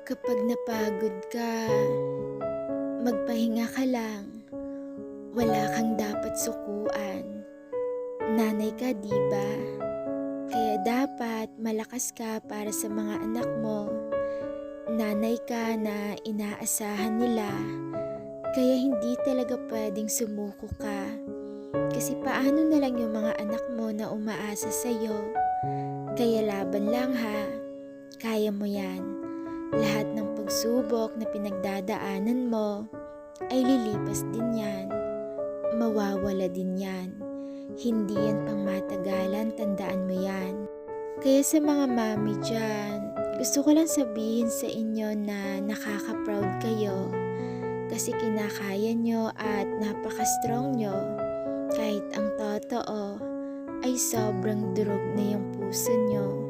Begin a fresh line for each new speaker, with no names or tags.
Kapag napagod ka, magpahinga ka lang. Wala kang dapat sukuan. Nanay ka, di ba? Kaya dapat malakas ka para sa mga anak mo. Nanay ka na inaasahan nila. Kaya hindi talaga pwedeng sumuko ka. Kasi paano na lang yung mga anak mo na umaasa sa'yo? Kaya laban lang ha. Kaya mo yan. Lahat ng pagsubok na pinagdadaanan mo ay lilipas din yan. Mawawala din yan. Hindi yan pang matagalan, tandaan mo yan. Kaya sa mga mami dyan, gusto ko lang sabihin sa inyo na nakaka-proud kayo. Kasi kinakaya nyo at napaka-strong nyo. Kahit ang totoo ay sobrang durog na yung puso nyo.